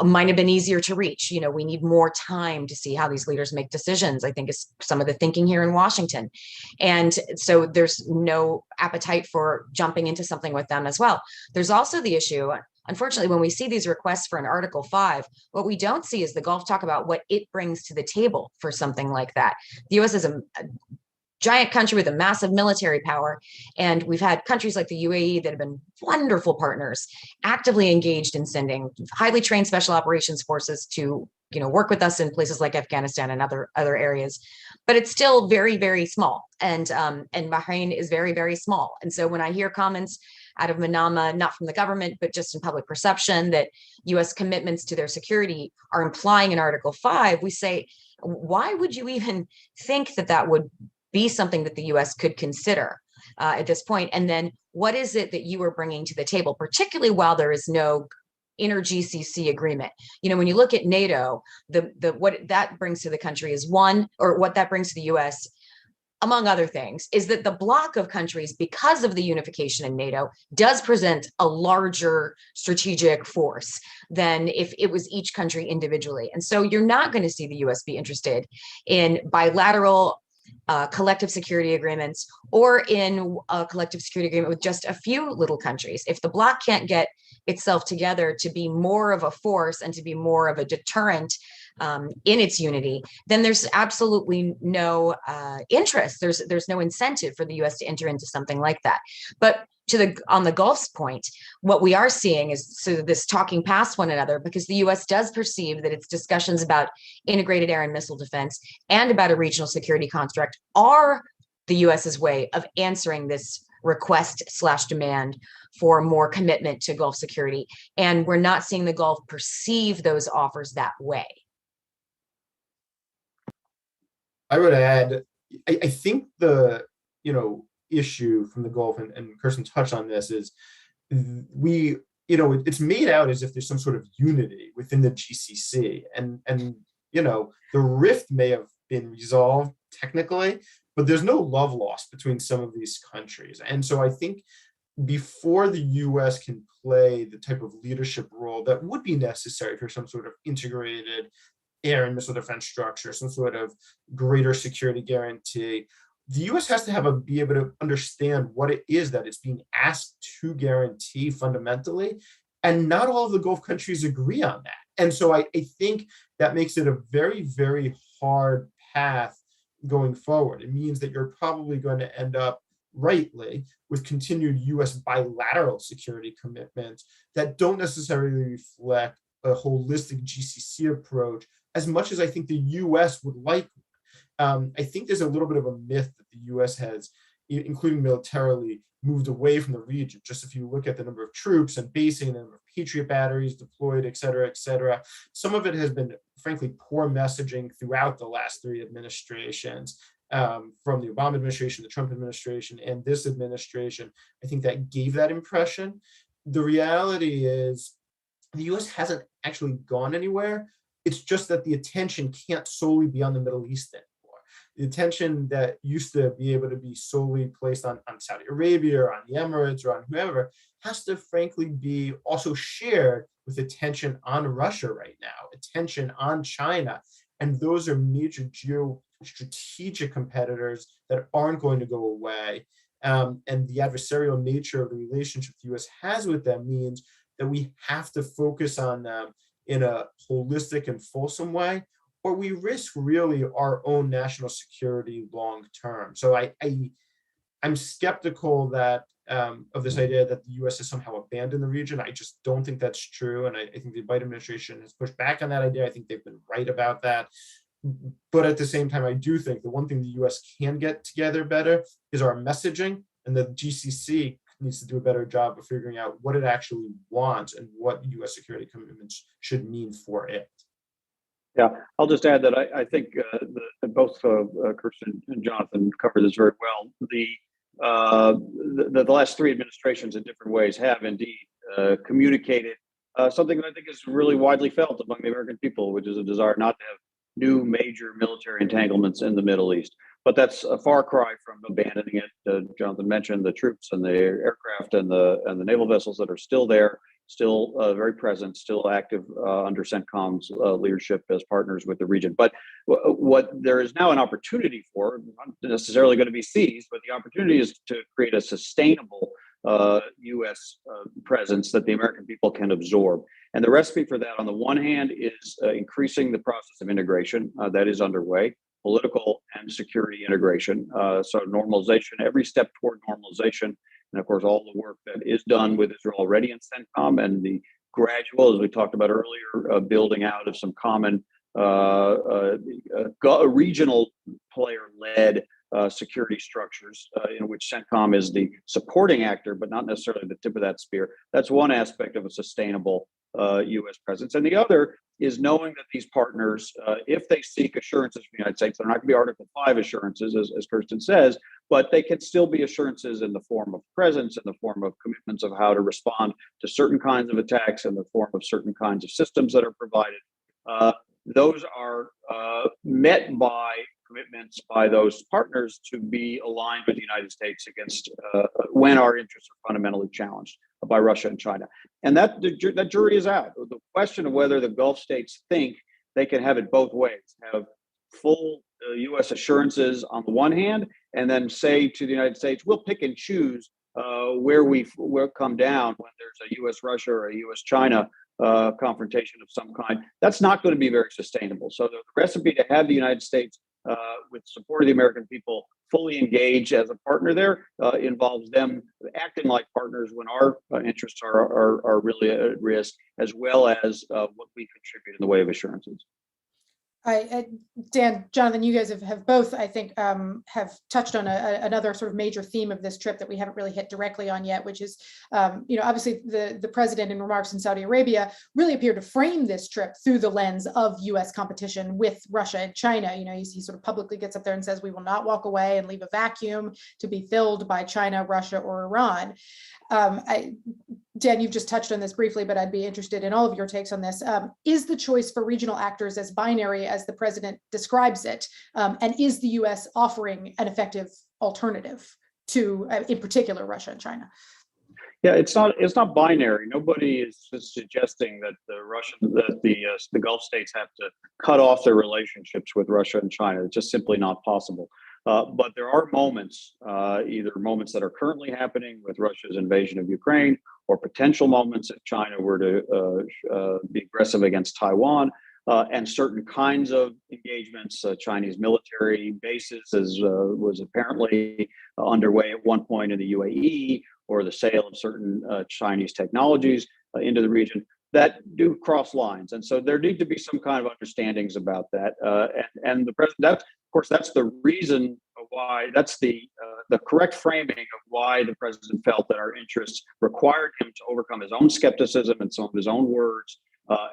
S4: might have been easier to reach. We need more time to see how these leaders make decisions, I think is some of the thinking here in Washington. And so there's no appetite for jumping into something with them as well. There's also the issue, unfortunately, when we see these requests for an Article 5, what we don't see is the Gulf talk about what it brings to the table for something like that. The US is a giant country with a massive military power. And we've had countries like the UAE that have been wonderful partners, actively engaged in sending highly trained special operations forces to work with us in places like Afghanistan and other areas. But it's still very, very small. And Bahrain is very, very small. And so when I hear comments out of Manama, not from the government, but just in public perception, that US commitments to their security are implying in Article 5, we say, why would you even think that would be something that the US could consider at this point? And then what is it that you are bringing to the table, particularly while there is no inner GCC agreement? When you look at NATO, what that brings to the country is what that brings to the US, among other things, is that the bloc of countries, because of the unification in NATO, does present a larger strategic force than if it was each country individually. And so you're not going to see the US be interested in bilateral collective security agreements or in a collective security agreement with just a few little countries. If the bloc can't get itself together to be more of a force and to be more of a deterrent in its unity, then there's absolutely no interest. There's no incentive for the US to enter into something like that. But on the Gulf's point, what we are seeing is this talking past one another, because the US does perceive that its discussions about integrated air and missile defense and about a regional security construct are the US's way of answering this request/demand for more commitment to Gulf security. And we're not seeing the Gulf perceive those offers that way.
S2: I would add, I think the issue from the Gulf, and Kirsten touched on this, is it's made out as if there's some sort of unity within the GCC, and the rift may have been resolved technically, but there's no love lost between some of these countries. And so I think before the US can play the type of leadership role that would be necessary for some sort of integrated air and missile defense structure, some sort of greater security guarantee, the US has to be able to understand what it is that it's being asked to guarantee fundamentally. And not all of the Gulf countries agree on that. And so I think that makes it a very, very hard path going forward. It means that you're probably going to end up, rightly, with continued US bilateral security commitments that don't necessarily reflect a holistic GCC approach as much as I think the US would like. I think there's a little bit of a myth that the US has, including militarily, moved away from the region. Just if you look at the number of troops and basing, the number of Patriot batteries deployed, et cetera, some of it has been, frankly, poor messaging throughout the last 3 administrations, from the Obama administration, the Trump administration, and this administration. I think that gave that impression. The reality is the US hasn't actually gone anywhere. It's just that the attention can't solely be on the Middle East anymore. The attention that used to be able to be solely placed on Saudi Arabia or on the Emirates or on whoever has to, frankly, be also shared with attention on Russia right now, attention on China. And those are major geostrategic competitors that aren't going to go away. And the adversarial nature of the relationship the US has with them means that we have to focus on them in a holistic and fulsome way, or we risk really our own national security long term. So I'm skeptical that of this idea that the US has somehow abandoned the region. I just don't think that's true. And I think the Biden administration has pushed back on that idea. I think they've been right about that. But at the same time, I do think the one thing the US can get together better is our messaging, and the GCC needs to do a better job of figuring out what it actually wants and what US security commitments should mean for it.
S3: Yeah, I'll just add that I think the both Kirsten and Jonathan covered this very well. The last three administrations in different ways have indeed communicated something that I think is really widely felt among the American people, which is a desire not to have new major military entanglements in the Middle East. But that's a far cry from abandoning it. Jonathan mentioned the troops and the aircraft and the naval vessels that are still there, still very present, still active under CENTCOM's leadership as partners with the region. But what there is now an opportunity for, not necessarily going to be seized, but the opportunity is to create a sustainable U.S. presence that the American people can absorb. And the recipe for that, on the one hand, is increasing the process of integration that is underway, political and security integration. So normalization, every step toward normalization, and of course, all the work that is done with Israel already in CENTCOM, and the gradual, as we talked about earlier, building out of some common regional player-led security structures in which CENTCOM is the supporting actor, but not necessarily the tip of that spear. That's one aspect of a sustainable U.S. presence. And the other is knowing that these partners, if they seek assurances from the United States, they're not going to be Article 5 assurances, as Kirsten says, but they can still be assurances in the form of presence, in the form of commitments of how to respond to certain kinds of attacks, in the form of certain kinds of systems that are provided. Those are met by commitments by those partners to be aligned with the United States against when our interests are fundamentally challenged by Russia and China. And that jury is out. The question of whether the Gulf states think they can have it both ways, have full U.S. assurances on the one hand, and then say to the United States, we'll pick and choose where we'll come down when there's a U.S.-Russia or a U.S.-China confrontation of some kind. That's not going to be very sustainable. So the recipe to have the United States with support of the American people fully engaged as a partner there involves them acting like partners when our interests are really at risk, as well as what we contribute in the way of assurances.
S1: Dan, Jonathan, you guys have both, I think, have touched on another sort of major theme of this trip that we haven't really hit directly on yet, which is, obviously the president in remarks in Saudi Arabia really appeared to frame this trip through the lens of U.S. competition with Russia and China. He sort of publicly gets up there and says, we will not walk away and leave a vacuum to be filled by China, Russia, or Iran. Dan, you've just touched on this briefly, but I'd be interested in all of your takes on this. Is the choice for regional actors as binary as the president describes it? And is the U.S. offering an effective alternative to, in particular, Russia and China?
S3: Yeah, it's not binary. Nobody is suggesting that the Gulf states have to cut off their relationships with Russia and China. It's just simply not possible. But there are moments, either moments that are currently happening with Russia's invasion of Ukraine, or potential moments if China were to be aggressive against Taiwan, and certain kinds of engagements, Chinese military bases, as was apparently underway at one point in the UAE, or the sale of certain Chinese technologies into the region, that do cross lines. And so there need to be some kind of understandings about that. And the president, of course, that's the reason why, that's the correct framing of why the president felt that our interests required him to overcome his own skepticism and some of his own words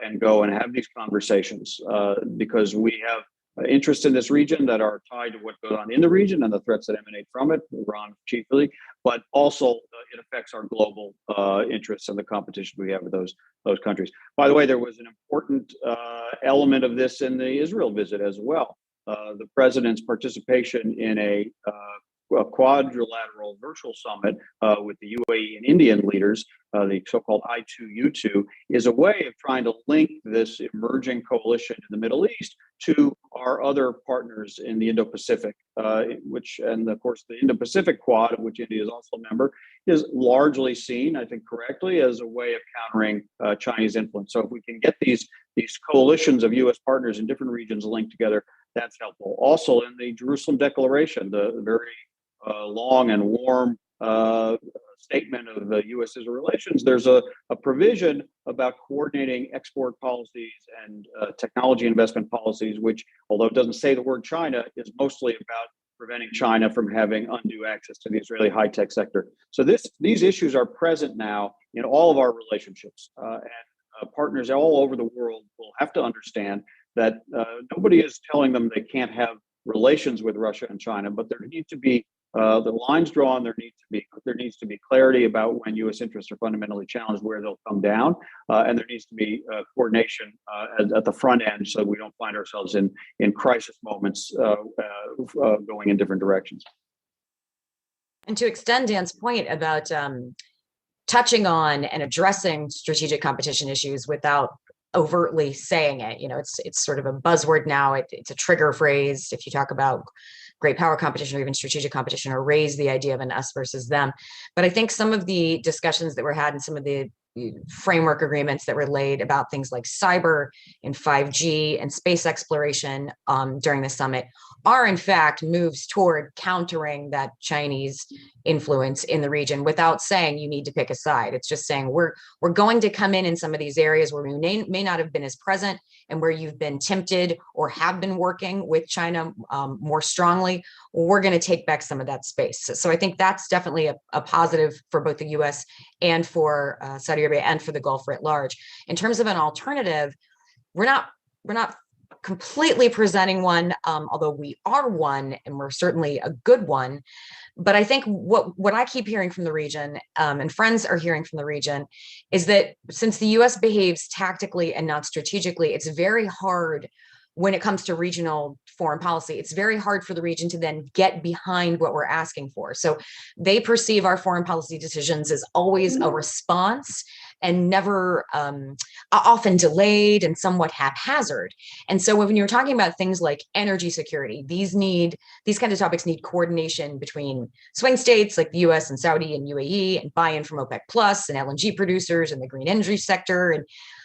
S3: and go and have these conversations, because we have interests in this region that are tied to what goes on in the region and the threats that emanate from it, Iran chiefly, but also it affects our global interests and the competition we have with those countries. By the way, there was an important element of this in the Israel visit as well. The president's participation in a quadrilateral virtual summit with the UAE and Indian leaders, the so-called I2U2, is a way of trying to link this emerging coalition in the Middle East to our other partners in the Indo-Pacific, and of course the Indo-Pacific Quad, of which India is also a member, is largely seen, I think correctly, as a way of countering Chinese influence. So if we can get these coalitions of U.S. partners in different regions linked together, that's helpful. Also, in the Jerusalem Declaration, the very long and warm statement of the U.S.-Israel relations, there's a provision about coordinating export policies and technology investment policies, which, although it doesn't say the word China, is mostly about preventing China from having undue access to the Israeli high-tech sector. So these issues are present now in all of our relationships, and partners all over the world will have to understand that nobody is telling them they can't have relations with Russia and China, but there need to be the lines drawn. There needs to be clarity about when U.S. interests are fundamentally challenged, where they'll come down, and there needs to be coordination at the front end, so we don't find ourselves in crisis moments going in different directions.
S4: And to extend Dan's point about touching on and addressing strategic competition issues without overtly saying it, it's sort of a buzzword now. It's a trigger phrase if you talk about great power competition or even strategic competition, or raise the idea of an us versus them. But I think some of the discussions that were had and some of the framework agreements that were laid about things like cyber and 5G and space exploration during the summit are in fact moves toward countering that Chinese influence in the region without saying you need to pick a side. It's just saying we're going to come in some of these areas where we may not have been as present and where you've been tempted or have been working with China more strongly. We're going to take back some of that space. So I think that's definitely a positive for both the US and for Saudi Arabia and for the Gulf writ large. In terms of an alternative, we're not completely presenting one, although we are one, and we're certainly a good one. But I think what I keep hearing from the region, and friends are hearing from the region, is that since the US behaves tactically and not strategically, it's very hard when it comes to regional foreign policy. It's very hard for the region to then get behind what we're asking for. So they perceive our foreign policy decisions as always a response and never often delayed and somewhat haphazard. And so when you're talking about things like energy security, these kinds of topics need coordination between swing states like the US and Saudi and UAE, and buy-in from OPEC Plus and LNG producers and the green energy sector. And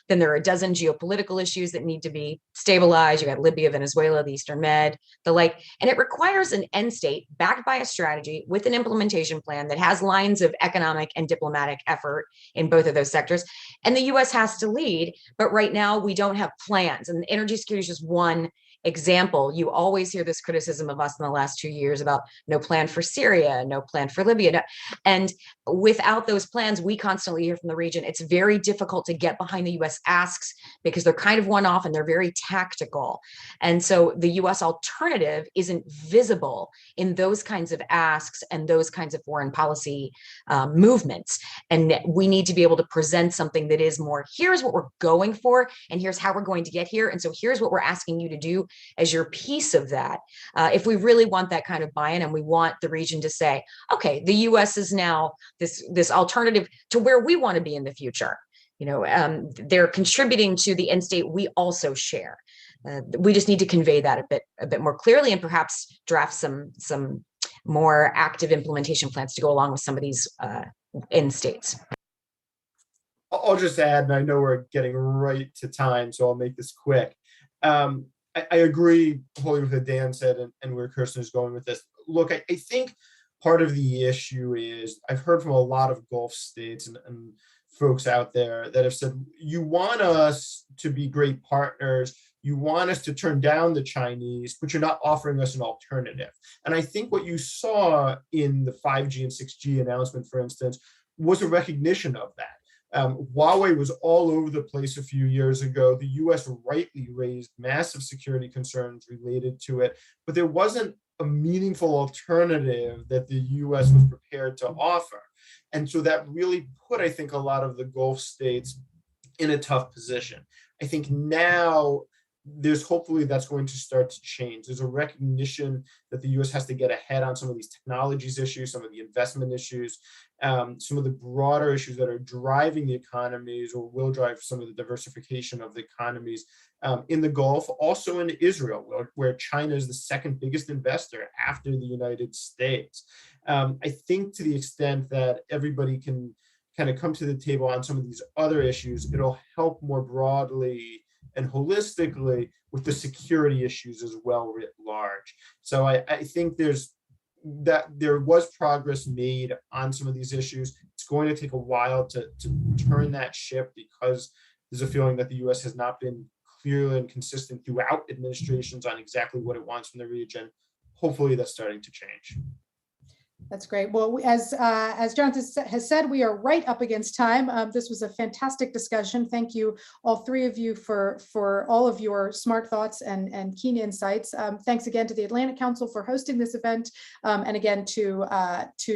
S4: then there are a dozen geopolitical issues that need to be stabilized. You got Libya, Venezuela, the Eastern Med, the like. And it requires an end state backed by a strategy with an implementation plan that has lines of economic and diplomatic effort in both of those sectors. And the US has to lead, but right now we don't have plans. And energy security is just one example. You always hear this criticism of us in the last 2 years about no plan for Syria, no plan for Libya. And without those plans, we constantly hear from the region, it's very difficult to get behind the US asks because they're kind of one-off and they're very tactical. And so the US alternative isn't visible in those kinds of asks and those kinds of foreign policy movements. And we need to be able to present something that is more, here's what we're going for, and here's how we're going to get here. And so here's what we're asking you to do as your piece of that. If we really want that kind of buy-in and we want the region to say, okay, the US is now this alternative to where we want to be in the future. They're contributing to the end state we also share. We just need to convey that a bit more clearly, and perhaps draft some more active implementation plans to go along with some of these end states.
S2: I'll just add, and I know we're getting right to time, so I'll make this quick. I agree wholly with what Dan said and where Kirsten is going with this. Look, I think part of the issue is I've heard from a lot of Gulf states and folks out there that have said, you want us to be great partners, you want us to turn down the Chinese, but you're not offering us an alternative. And I think what you saw in the 5G and 6G announcement, for instance, was a recognition of that. Huawei was all over the place a few years ago. The US rightly raised massive security concerns related to it, but there wasn't a meaningful alternative that the US was prepared to offer. And so that really put, I think, a lot of the Gulf states in a tough position. I think now hopefully that's going to start to change. There's a recognition that the US has to get ahead on some of these technologies issues, some of the investment issues, some of the broader issues that are driving the economies or will drive some of the diversification of the economies in the Gulf, also in Israel, where China is the second biggest investor after the United States. I think to the extent that everybody can kind of come to the table on some of these other issues, it'll help more broadly and holistically with the security issues as well writ large. So I think there was progress made on some of these issues. It's going to take a while to turn that ship because there's a feeling that the US has not been clear and consistent throughout administrations on exactly what it wants from the region. Hopefully that's starting to change.
S1: That's great. Well, as Jonathan has said, we are right up against time. This was a fantastic discussion. Thank you, all three of you, for all of your smart thoughts and keen insights. Thanks again to the Atlantic Council for hosting this event, and again to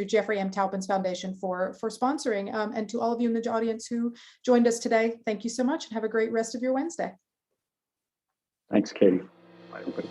S1: Jeffrey M. Taupin's Foundation for sponsoring, and to all of you in the audience who joined us today. Thank you so much, and have a great rest of your Wednesday.
S3: Thanks, Katie. Bye, everybody.